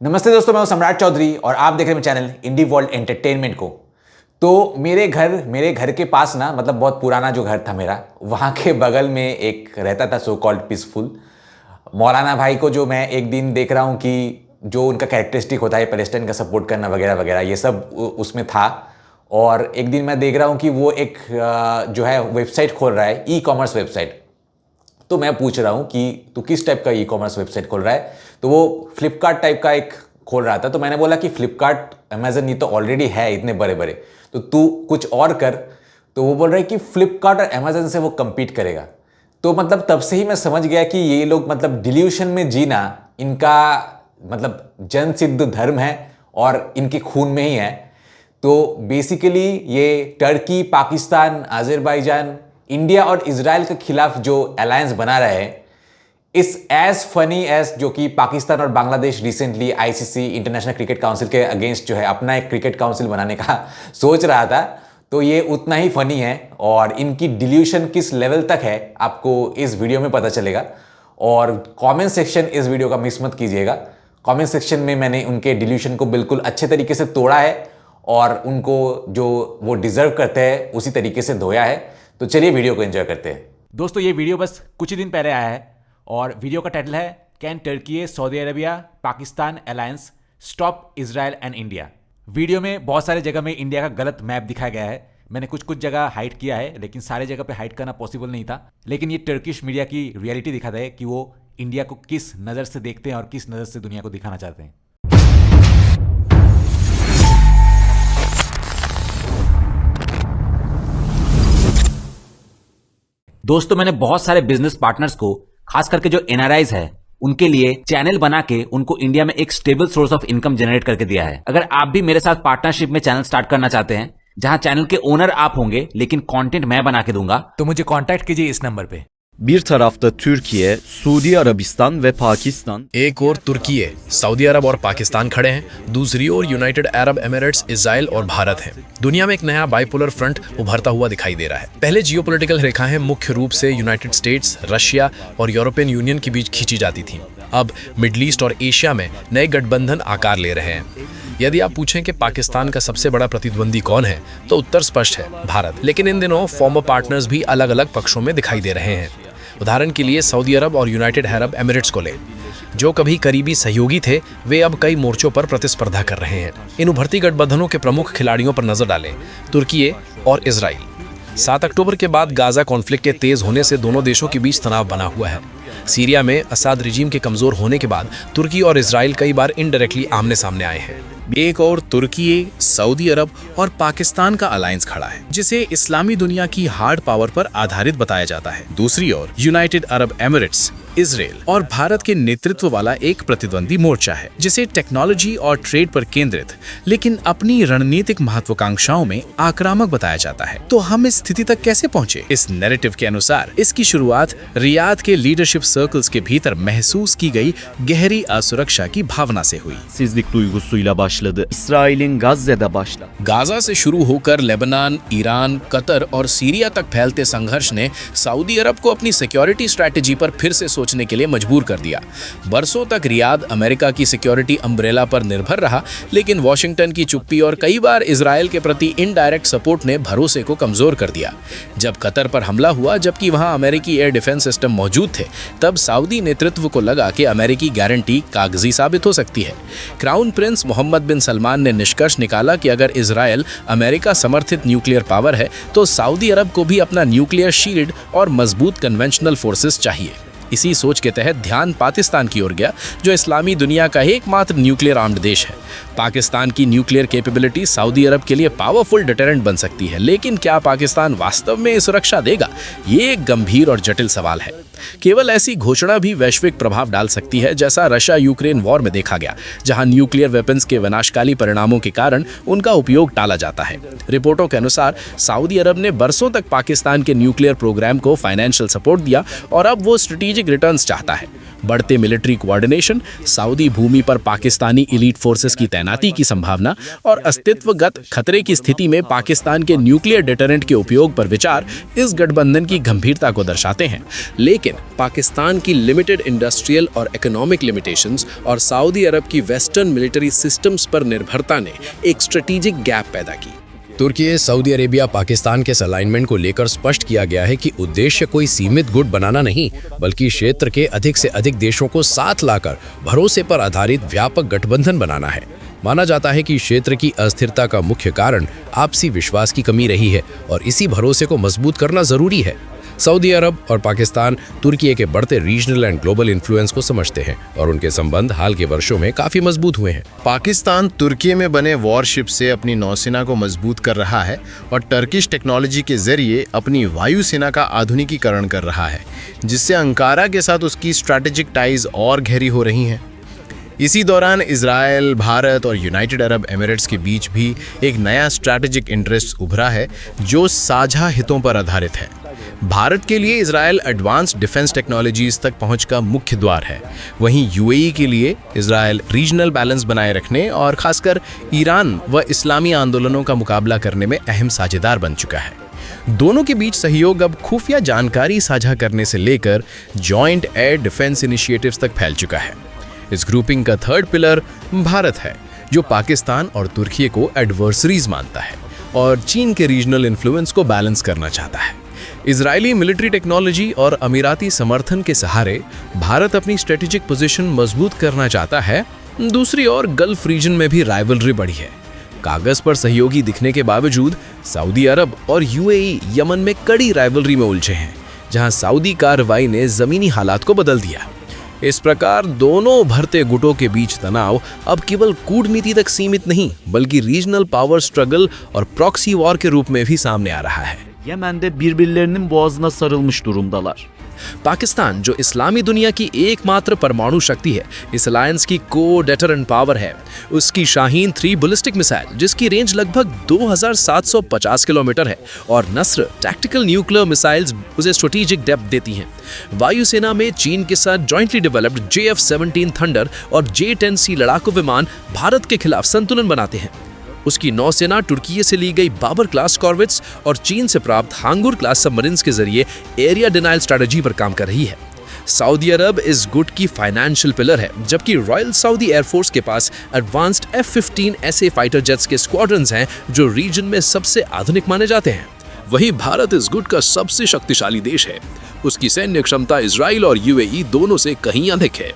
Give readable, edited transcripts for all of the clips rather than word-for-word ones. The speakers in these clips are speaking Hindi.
नमस्ते दोस्तों, मैं हूं सम्राट चौधरी और आप देख रहे हैं चैनल इंडी वर्ल्ड एंटरटेनमेंट को। तो मेरे घर के पास ना, मतलब बहुत पुराना जो घर था मेरा, वहाँ के बगल में एक रहता था सो कॉल्ड पीसफुल मौलाना भाई को, जो मैं एक दिन देख रहा हूँ कि जो उनका कैरेक्टरिस्टिक होता है पैलेस्टाइन का सपोर्ट करना वगैरह वगैरह, ये सब उसमें था। और एक दिन मैं देख रहा हूँ कि वो एक जो है वेबसाइट खोल रहा है, ई कॉमर्स वेबसाइट। तो मैं पूछ रहा हूँ कि तू किस टाइप का ई कॉमर्स वेबसाइट खोल रहा है? तो वो फ्लिपकार्ट टाइप का एक खोल रहा था। तो मैंने बोला कि फ्लिपकार्ट अमेजन ये तो ऑलरेडी है इतने बड़े बड़े, तो तू कुछ और कर। तो वो बोल रहा है कि फ्लिपकार्ट और अमेजन से वो compete करेगा। तो मतलब तब से ही मैं समझ गया कि ये लोग मतलब डिल्यूशन में जीना इनका मतलब जन सिद्ध धर्म है और इनके खून में ही है। तो बेसिकली ये टर्की, पाकिस्तान, अजरबैजान, इंडिया और इजराइल के खिलाफ जो अलायंस बना रहे हैं, इस एज फनी एज जो कि पाकिस्तान और Bangladesh recently ICC international cricket council के अगेंस्ट जो है अपना एक क्रिकेट काउंसिल बनाने का सोच रहा था, तो ये उतना ही फनी है। और इनकी डिल्यूशन किस लेवल तक है आपको इस वीडियो में पता चलेगा। और कमेंट सेक्शन इस वीडियो का मिस मत कीजिएगा। कमेंट सेक्शन में मैंने उनके डिल्यूशन को बिल्कुल अच्छे तरीके से तोड़ा है और उनको जो वो डिजर्व करते हैं उसी तरीके से धोया है। तो चलिए वीडियो को एंजॉय करते हैं। दोस्तों, ये वीडियो बस कुछ ही दिन पहले आया है और वीडियो का टाइटल है can Turkey, Saudi Arabia, Pakistan alliance stop Israel and India. Video में बहुत सारे जगह में इंडिया का गलत मैप दिखाया गया है। मैंने कुछ जगह हाइड किया है, लेकिन सारे जगह पे हाइड करना पॉसिबल नहीं था। लेकिन ये टर्किश मीडिया की रियलिटी दिखाता है कि वो इंडिया को किस नज़र से देखते हैं और किस नज़र से दुनिया को दिखाना चाहते हैं। दोस्तों, मैंने बहुत सारे बिजनेस पार्टनर्स को, खास करके जो एनआरआईज है, उनके लिए चैनल बना के उनको इंडिया में एक stable source of income generate करके दिया है। अगर आप भी मेरे साथ पार्टनरशिप में चैनल स्टार्ट करना चाहते हैं, जहां चैनल के ओनर आप होंगे लेकिन कंटेंट मैं बना के दूंगा, तो मुझे कांटेक्ट कीजिए इस नंबर पे। Bir tarafta Türkiye, Suudi Arabistan ve Pakistan। एक ओर तुर्की, सऊदी अरब और पाकिस्तान खड़े हैं, दूसरी ओर यूनाइटेड अरब एमिरेट्स, इजराइल और भारत हैं। दुनिया में एक नया बाइपोलर फ्रंट उभरता हुआ दिखाई दे रहा है। पहले जियोपॉलिटिकल रेखाएं मुख्य रूप से यूनाइटेड स्टेट्स, रशिया और यूरोपियन यूनियन के बीच खींची जाती थीं। अब मिडल ईस्ट और एशिया में नए गठबंधन आकार ले रहे हैं। यदि आप पूछें कि पाकिस्तान का सबसे बड़ा प्रतिद्वंदी कौन है, तो उत्तर स्पष्ट है, भारत। लेकिन इन दिनों फॉर्मर पार्टनर्स भी अलग अलग पक्षों में दिखाई दे रहे हैं। उदाहरण के लिए सऊदी अरब और यूनाइटेड अरब एमिरेट्स को लें। जो कभी करीबी सहयोगी थे, वे अब कई मोर्चों पर प्रतिस्पर्धा कर रहे हैं। इन उभरती गठबंधनों के प्रमुख खिलाड़ियों पर नजर डालें, तुर्की और इजराइल। 7 अक्टूबर के बाद गाजा कॉन्फ्लिक्ट के तेज होने से दोनों देशों के बीच तनाव बना हुआ है। सीरिया में असाद रिजीम के कमजोर होने के बाद तुर्की और इजराइल कई बार इनडायरेक्टली आमने सामने आए हैं। एक और तुर्की, सऊदी अरब और पाकिस्तान का अलायंस खड़ा है, जिसे इस्लामी दुनिया की हार्ड पावर पर आधारित बताया जाता है। दूसरी ओर यूनाइटेड अरब एमिरेट्स, इजराइल और भारत के नेतृत्व वाला एक प्रतिद्वंदी मोर्चा है, जिसे टेक्नोलॉजी और ट्रेड पर केंद्रित लेकिन अपनी रणनीतिक महत्वाकांक्षाओं में आक्रामक बताया जाता है। तो हम इस स्थिति तक कैसे पहुंचे? इस नैरेटिव के अनुसार इसकी शुरुआत रियाद के लीडरशिप सर्कल्स के भीतर महसूस की गई गहरी असुरक्षा की भावना से हुई। Sizlik duygusuyla başladı. İsrail'in Gazze'de başladı। Gaza से शुरू होकर लेबनान, ईरान, कतर और सीरिया तक फैलते संघर्ष ने सऊदी अरब को अपनी सिक्योरिटी स्ट्रैटेजी पर फिर से सोचने के लिए मजबूर कर दिया। बरसों तक रियाद अमेरिका की सिक्योरिटी अम्ब्रेला पर निर्भर रहा, लेकिन वॉशिंगटन की चुप्पी और कई बार इजराइल के प्रति इनडायरेक्ट सपोर्ट ने भरोसे को कमजोर कर दिया। जब कतर पर हमला हुआ, जबकि वहां अमेरिकी एयर डिफेंस सिस्टम मौजूद थे, तब सऊदी नेतृत्व को लगा कि अमेरिकी गारंटी कागजी साबित हो सकती है। क्राउन प्रिंस मोहम्मद बिन सलमान ने निष्कर्ष निकाला कि अगर इजराइल अमेरिका समर्थित न्यूक्लियर पावर है, तो सऊदी अरब को भी अपना न्यूक्लियर शील्ड और मजबूत कन्वेंशनल फोर्सेस चाहिए। इसी सोच के तहत ध्यान पाकिस्तान की ओर गया, जो इस्लामी दुनिया का एकमात्र न्यूक्लियर आर्म्ड देश है। पाकिस्तान की न्यूक्लियर कैपेबिलिटी सऊदी अरब के लिए पावरफुल डिटरेंट बन सकती है, लेकिन क्या पाकिस्तान वास्तव में सुरक्षा देगा? ये एक गंभीर और जटिल सवाल है। केवल ऐसी घोषणा भी वैश्विक प्रभाव डाल सकती है, जैसा रशिया यूक्रेन वॉर में देखा गया, जहां न्यूक्लियर वेपन्स के विनाशकाली परिणामों के कारण उनका उपयोग टाला जाता है। रिपोर्टों के अनुसार सऊदी अरब ने बरसों तक पाकिस्तान के न्यूक्लियर प्रोग्राम को फाइनेंशियल सपोर्ट दिया और अब वो स्ट्रेटेजिक रिटर्न्स चाहता है। बढ़ते मिलिट्री कोऑर्डिनेशन, सऊदी भूमि पर पाकिस्तानी इलीट फोर्सेस की तैनाती की संभावना और अस्तित्वगत खतरे की स्थिति में पाकिस्तान के न्यूक्लियर डिटरेंट के उपयोग पर विचार इस गठबंधन की गंभीरता को दर्शाते हैं। लेकिन पाकिस्तान की लिमिटेड इंडस्ट्रियल और इकोनॉमिक लिमिटेशंस और सऊदी अरब की वेस्टर्न मिलिट्री सिस्टम्स पर निर्भरता ने एक स्ट्रेटेजिक गैप पैदा की। तुर्की सऊदी अरेबिया पाकिस्तान के अलाइनमेंट को लेकर स्पष्ट किया गया है कि उद्देश्य कोई सीमित गुट बनाना नहीं, बल्कि क्षेत्र के अधिक से अधिक देशों को साथ लाकर भरोसे पर आधारित व्यापक गठबंधन बनाना है। माना जाता है कि क्षेत्र की अस्थिरता का मुख्य कारण आपसी विश्वास की कमी रही है और इसी भरोसे को मजबूत करना जरूरी है। सऊदी अरब और पाकिस्तान तुर्की के बढ़ते रीजनल एंड ग्लोबल इन्फ्लुएंस को समझते हैं और उनके संबंध हाल के वर्षों में काफी मजबूत हुए हैं। पाकिस्तान तुर्की में बने वॉरशिप से अपनी नौसेना को मजबूत कर रहा है और टर्किश टेक्नोलॉजी के जरिए अपनी वायुसेना का आधुनिकीकरण कर रहा है, जिससे अंकारा के साथ उसकी स्ट्रैटेजिक टाइज और गहरी हो रही हैं। इसी दौरान इजराइल, भारत और यूनाइटेड अरब एमिरेट्स के बीच भी एक नया स्ट्रैटेजिक इंटरेस्ट उभरा है जो साझा हितों पर आधारित है। भारत के लिए इजराइल एडवांस डिफेंस टेक्नोलॉजीज तक पहुंच का मुख्य द्वार है, वहीं यूएई के लिए इजराइल रीजनल बैलेंस बनाए रखने और खासकर ईरान व इस्लामी आंदोलनों का मुकाबला करने में अहम साझेदार बन चुका है। दोनों के बीच सहयोग अब खुफिया जानकारी साझा करने से लेकर जॉइंट एयर डिफेंस इनिशिएटिव्स तक फैल चुका है। इस ग्रुपिंग का थर्ड पिलर भारत है, जो पाकिस्तान और तुर्की को एडवर्सरीज मानता है और चीन के रीजनल इन्फ्लुएंस को बैलेंस करना चाहता है। इजरायली मिलिट्री टेक्नोलॉजी और अमीराती समर्थन के सहारे भारत अपनी स्ट्रेटेजिक पोजीशन मजबूत करना चाहता है। दूसरी ओर गल्फ रीजन में भी राइवलरी बढ़ी है। कागज पर सहयोगी दिखने के बावजूद सऊदी अरब और यूएई यमन में कड़ी राइवलरी में उलझे हैं, जहां सऊदी कार्रवाई ने जमीनी हालात को बदल दिया। इस प्रकार दोनों उभरते गुटों के बीच तनाव अब केवल कूटनीति तक सीमित नहीं, बल्कि रीजनल पावर स्ट्रगल और प्रॉक्सी वॉर के रूप में भी सामने आ रहा है। Yemen'de birbirlerinin boğazına sarılmış durumdalar. Pakistan, जो इस्लामी दुनिया की एकमात्र परमाणु शक्ति है, इस अलायंस की को डेटरेंट पावर है। उसकी शाहीन 3 बैलिस्टिक मिसाइल, जिसकी रेंज लगभग 2750 किलोमीटर है, और नस्र टैक्टिकल न्यूक्लियर मिसाइल्स उसे स्ट्रेटेजिक डेप्थ देती हैं। वायुसेना में चीन के साथ जॉइंटली डेवलप्ड JF-17 थंडर और J-10C लड़ाकू विमान भारत के खिलाफ संतुलन बनाते हैं। उसकी नौसेना तुर्की से ली गई बाबर क्लास कॉर्वेट्स और चीन से प्राप्त हांगुर क्लास सबमरीन्स के जरिए एरिया डिनाइल स्ट्रैटेजी पर काम कर रही है। सऊदी अरब इस गुट की फाइनेंशियल पिलर है, जबकि रॉयल सऊदी एयरफोर्स के पास एडवांस्ड F-15 ऐसे फाइटर जेट्स के स्क्वाड्रन्स हैं जो रीजन में सबसे आधुनिक माने जाते हैं। वहीं भारत इस गुट का सबसे शक्तिशाली देश है। उसकी सैन्य क्षमता इजराइल और यूएई दोनों से कहीं अधिक है।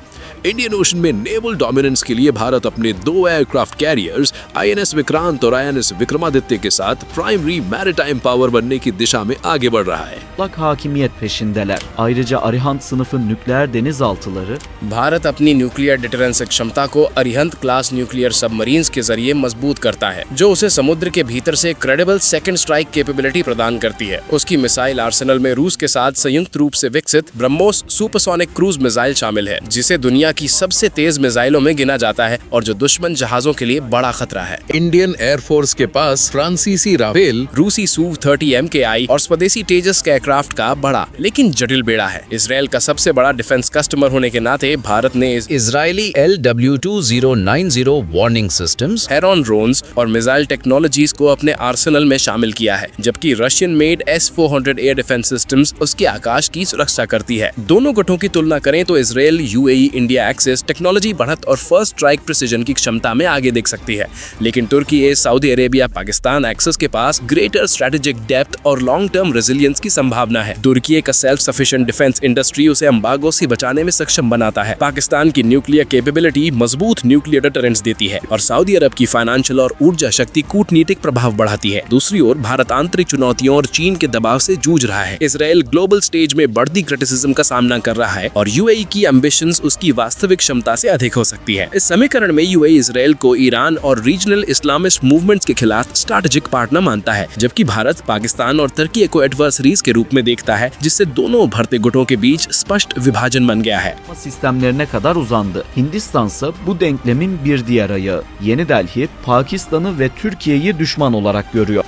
इंडियन ओशन में नेवल डोमिनेंस के लिए भारत अपने 2 एयरक्राफ्ट कैरियर्स INS विक्रांत और INS विक्रमादित्य के साथ प्राइमरी मैरिटाइम पावर बनने की दिशा में आगे बढ़ रहा है। Mutlak hakimiyet peşindeler. Ayrıca Arihant sınıfı nükleer denizaltıları Bharat अपनी न्यूक्लियर डिटरेंस क्षमता को अरिहंत क्लास न्यूक्लियर सबमरीन्स के जरिए मजबूत करता है, जो उसे समुद्र के भीतर से क्रेडिबल सेकंड स्ट्राइक कैपेबिलिटी प्रदान करती है। उसकी मिसाइल आर्सेनल में रूस के साथ संयुक्त रूप से विकसित ब्रह्मोस सुपरसोनिक क्रूज मिसाइल शामिल है, जिसे दुनिया की सबसे तेज मिसाइलों में गिना जाता है और जो दुश्मन जहाजों के लिए बड़ा खतरा है। इंडियन एयरफोर्स के पास फ्रांसीसी राफेल, रूसी Su-30 MKI और स्वदेशी तेजस के एयरक्राफ्ट का बड़ा लेकिन जटिल बेड़ा है। इसराइल का सबसे बड़ा डिफेंस कस्टमर होने के नाते भारत ने Israeli LW-2090 warning systems, heron drones और मिसाइल टेक्नोलॉजीज को अपने आर्सेनल में शामिल किया है, जबकि Russian made S-400 air defence systems उसके आकाश की सुरक्षा करती है। दोनों गुटों की तुलना करें तो Israel UAE India axis technology बढ़त और फर्स्ट स्ट्राइक प्रिसीजन की क्षमता में आगे दिख सकती है, लेकिन तुर्की सऊदी अरेबिया पाकिस्तान एक्सिस के पास ग्रेटर स्ट्रेटेजिक डेप्थ और लॉन्ग टर्म रेजिलियंस की संभावना है। तुर्की का सेल्फ सफिशिएंट डिफेंस इंडस्ट्री उसे एम्बार्गो से बचाने में सक्षम बनाता है। पाकिस्तान की न्यूक्लियर कैपेबिलिटी मजबूत न्यूक्लियर डिटरेंस देती है और सऊदी अरब की फाइनेंशियल और ऊर्जा शक्ति कूटनीतिक प्रभाव बढ़ाती है। दूसरी ओर भारत आंतरिक चुनौतियों और चीन के दबाव से जूझ रहा है। इसराइल ग्लोबल स्टेज में बढ़ती क्रिटिसिज्म का सामना कर रहा है और यूएई की एम्बिशंस उसकी वास्तविक क्षमता से अधिक हो सकती है। इस समीकरण में यूएई इसराइल को ईरान और रीजनल इस्लामिस्ट मूवमेंट्स के खिलाफ स्ट्रैटेजिक पार्टनर मानता है, जबकि भारत पाकिस्तान और तुर्की को एडवर्सरीज के रूप में देखता है, जिससे दोनों उभरते गुटों के बीच स्पष्ट विभाजन बन गया है। sistemlerine kadar uzandı. Hindistansa bu denklemin bir diğer ayağı. Yeni Delhi, Pakistan'ı ve Türkiye'yi düşman olarak görüyor.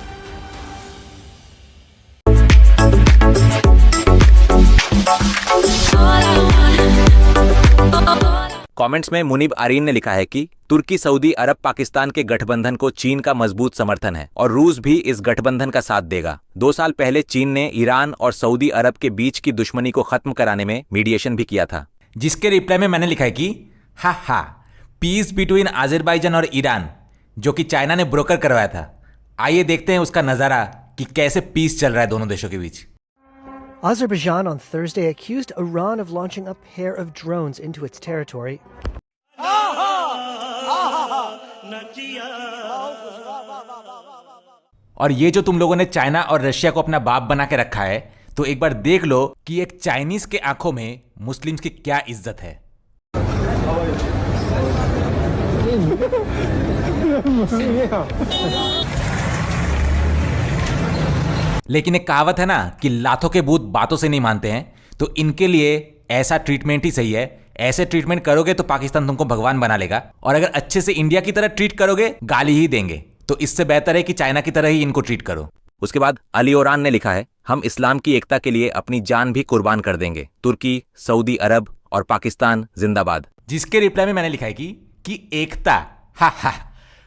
All I wanna comments में मुनीब आरीन ने लिखा है कि तुर्की, सऊदी अरब, पाकिस्तान के गठबंधन को चीन का मजबूत समर्थन है और रूस भी इस गठबंधन का साथ देगा। 2 साल पहले चीन ने ईरान और सऊदी अरब के बीच की दुश्मनी को खत्म कराने में मीडिएशन भी किया था। जिसके रिप्लाई में मैंने लिखा है कि हा पीस बिटवीन अजरबैजान और ईरान, जो कि चाइना ने ब्रोकर करवाया था। आइए देखते हैं उसका नजारा कि कैसे पीस चल रहा है दोनों देशों के बीच। Azerbaijan on Thursday accused Iran of launching a pair of drones into its territory. और ये जो तुम लोगों ने चाइना और रशिया को अपना बाप बना के रखा है, तो एक बार देख लो कि एक चाइनीज के आंखों में मुस्लिम्स की क्या इज्जत है। लेकिन एक कहावत है ना कि लातों के भूत बातों से नहीं मानते हैं, तो इनके लिए ऐसा ट्रीटमेंट ही सही है। ऐसे ट्रीटमेंट करोगे तो पाकिस्तान तुमको भगवान बना लेगा, और अगर अच्छे से इंडिया की तरह ट्रीट करोगे गाली ही देंगे। तो इससे बेहतर है कि चाइना की तरह ही इनको ट्रीट करो। उसके बाद अली ओरान ने लिखा है, हम इस्लाम की एकता के लिए अपनी जान भी कुर्बान कर देंगे। तुर्की, सऊदी अरब और पाकिस्तान जिंदाबाद। जिसके रिप्लाई में मैंने लिखा है कि एकता, हा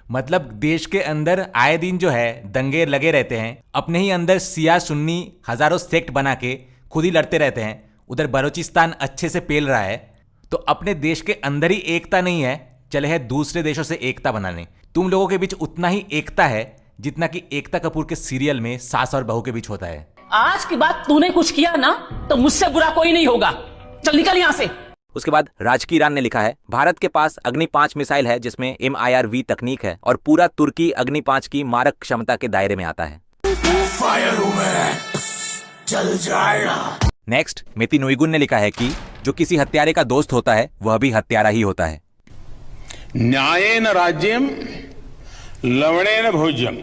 मतलब देश के अंदर आए दिन जो है दंगे लगे रहते हैं, अपने ही अंदर सिया सुन्नी हजारों सेक्ट बना के खुद ही लड़ते रहते हैं। उधर बलूचिस्तान अच्छे से पेल रहा है, तो अपने देश के अंदर ही एकता नहीं है, चले है दूसरे देशों से एकता बनाने। तुम लोगों के बीच उतना ही एकता है जितना कि एकता कपूर के सीरियल में सास और बहू के बीच होता है। आज की बात तूने कुछ किया ना तो मुझसे बुरा कोई नहीं होगा, चल निकल यहां से। उसके बाद राजकी ईरान ने लिखा है, भारत के पास अग्नि 5 मिसाइल है जिसमें MIRV तकनीक है और पूरा तुर्की अग्नि 5 की मारक क्षमता के दायरे में आता है। फायर हूं मैं, चल जाएगा। नेक्स्ट मेती नोईगुन ने लिखा है कि जो किसी हत्यारे का दोस्त होता है वह भी हत्यारा ही होता है। न्यायेन राज्यम लवणेन भोज्यम।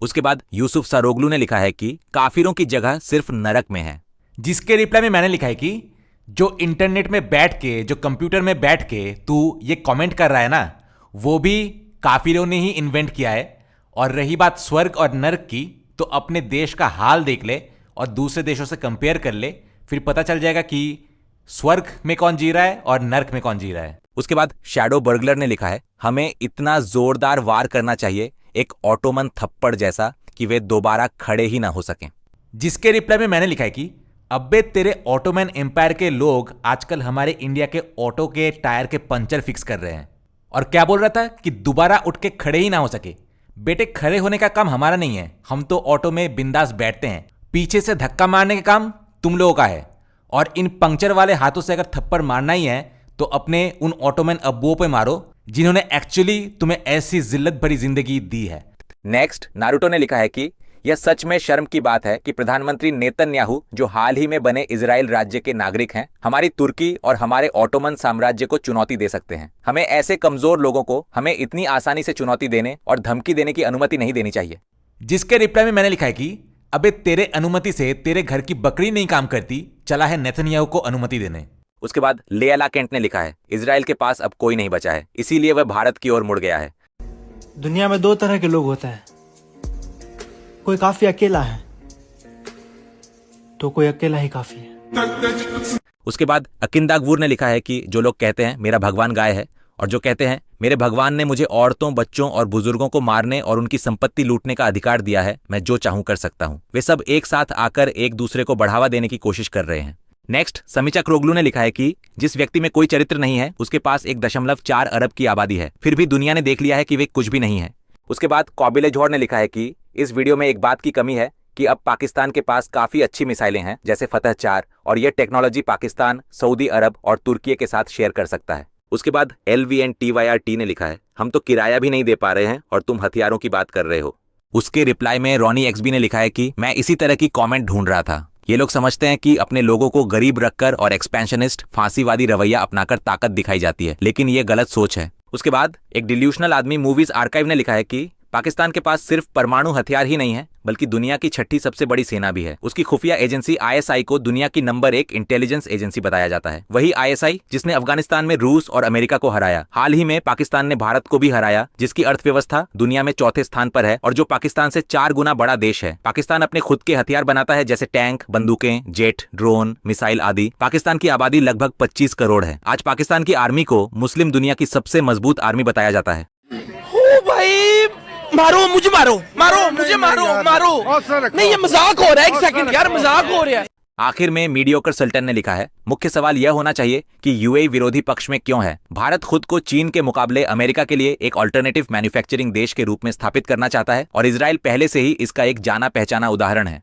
उसके बाद यूसुफ सरोगलू ने लिखा है कि काफिरों की जगह सिर्फ नरक में है। जिसके रिप्लाई में मैंने लिखा है कि जो इंटरनेट में बैठ के, जो कंप्यूटर में बैठ के तू ये कमेंट कर रहा है ना, वो भी काफिरों ने ही इन्वेंट किया है। और रही बात स्वर्ग और नरक की, तो अपने देश का हाल देख ले और दूसरे देशों से कंपेयर कर ले, फिर पता चल जाएगा कि स्वर्ग में कौन जी रहा है और नर्क में कौन जी रहा है। उसके बाद शैडो बर्गलर ने लिखा है, हमें इतना जोरदार वार करना चाहिए, एक ऑटोमन थप्पड़ जैसा, कि वे दोबारा खड़े ही ना हो सकें। जिसके रिप्लाई में मैंने लिखा है कि अब्बे तेरे ऑटोमन एम्पायर के लोग आजकल हमारे इंडिया के ऑटो के टायर के पंचर फिक्स कर रहे हैं। और क्या बोल रहा था कि दोबारा उठ के खड़े ही ना हो सके। बेटे, खड़े होने का काम हमारा नहीं है, हम तो ऑटो में बिंदास बैठते हैं। पीछे से धक्का मारने का काम तुम लोगों का है, और इन पंक्चर वाले हाथों से अगर थप्पड़ मारना ही है तो अपने उन ऑटोमैन अब्बुओं पे मारो जिन्होंने एक्चुअली तुम्हें ऐसी जिल्लत भरी जिंदगी दी है। नेक्स्ट नारुतो ने लिखा है कि यह सच में शर्म की बात है कि प्रधानमंत्री नेतन्याहू, जो हाल ही में बने इजराइल राज्य के नागरिक हैं, हमारी तुर्की और हमारे ऑटोमन साम्राज्य को चुनौती दे सकते हैं। हमें ऐसे कमजोर लोगों को हमें इतनी आसानी से चुनौती देने और धमकी देने की अनुमति नहीं देनी चाहिए। जिसके रिप्लाई में मैंने लिखा है कि अबे तेरे अनुमति से तेरे घर की बकरी नहीं काम करती, चला है नेतन्याहू को अनुमति देने। उसके बाद लेला केंट ने लिखा है, इजराइल के पास अब कोई नहीं बचा है, इसीलिए वह भारत की ओर मुड़ गया है। दुनिया में 2 तरह के लोग होते हैं, कोई काफी अकेला है तो कोई अकेला ही काफी है। उसके बाद अकिंदागवूर ने लिखा है कि जो लोग कहते हैं मेरा भगवान गाय है, और जो कहते हैं मेरे भगवान ने मुझे औरतों, बच्चों और बुजुर्गों को मारने और उनकी संपत्ति लूटने का अधिकार दिया है, मैं जो चाहूं कर सकता हूं, वे सब एक साथ आकर एक दूसरे को बढ़ावा देने की कोशिश कर रहे हैं। नेक्स्ट समीचा क्रोगलू ने लिखा है कि जिस व्यक्ति में कोई चरित्र नहीं है उसके पास 1.4 अरब की आबादी है, फिर भी दुनिया ने देख लिया है कि वे कुछ भी नहीं है। उसके बाद कौबिले जोहर ने लिखा है कि इस वीडियो में एक बात की कमी है कि अब पाकिस्तान के पास काफी अच्छी मिसाइलें हैं जैसे फतह 4, और यह टेक्नोलॉजी पाकिस्तान, सऊदी अरब और तुर्की के साथ शेयर कर सकता है। उसके बाद LVNTYRT ने लिखा है, हम तो किराया भी नहीं दे पा रहे हैं और तुम हथियारों की बात कर रहे हो। उसके रिप्लाई में रॉनी XB ने लिखा है कि मैं इसी तरह की कमेंट ढूंढ रहा था। ये लोग समझते हैं कि अपने लोगों को गरीब रखकर और एक्सपेंशनिस्ट, फांसीवादी रवैया अपनाकर ताकत दिखाई जाती है, लेकिन ये गलत सोच है। उसके बाद एक डिल्यूशनल आदमी मूवीज आर्काइव ने लिखा है कि पाकिस्तान के पास सिर्फ परमाणु हथियार ही नहीं है बल्कि दुनिया की छठी सबसे बड़ी सेना भी है। उसकी खुफिया एजेंसी ISI को दुनिया की नंबर 1 इंटेलिजेंस एजेंसी बताया जाता है। वही ISI जिसने अफगानिस्तान में रूस और अमेरिका को हराया। हाल ही में पाकिस्तान ने भारत को भी हराया, जिसकी अर्थव्यवस्था दुनिया में चौथे स्थान पर है और जो पाकिस्तान से 4 गुना बड़ा देश है। पाकिस्तान अपने खुद के हथियार बनाता है, जैसे टैंक, बंदूकें, जेट, ड्रोन, मिसाइल आदि। पाकिस्तान की आबादी लगभग 25 करोड़ है। आज पाकिस्तान की आर्मी को मुस्लिम दुनिया की सबसे मजबूत आर्मी बताया जाता है। भाई मारो मुझे, मारो मुझे, मारो नहीं, ये मजाक हो रहा है। एक सेकंड यार, मजाक हो रहा है। आखिर में मीडियोकर सुल्तान ने लिखा है, मुख्य सवाल यह होना चाहिए कि यूएई विरोधी पक्ष में क्यों है। भारत खुद को चीन के मुकाबले अमेरिका के लिए एक अल्टरनेटिव मैन्युफैक्चरिंग देश के रूप में स्थापित करना चाहता है और इजराइल पहले से ही इसका एक जाना पहचाना उदाहरण है।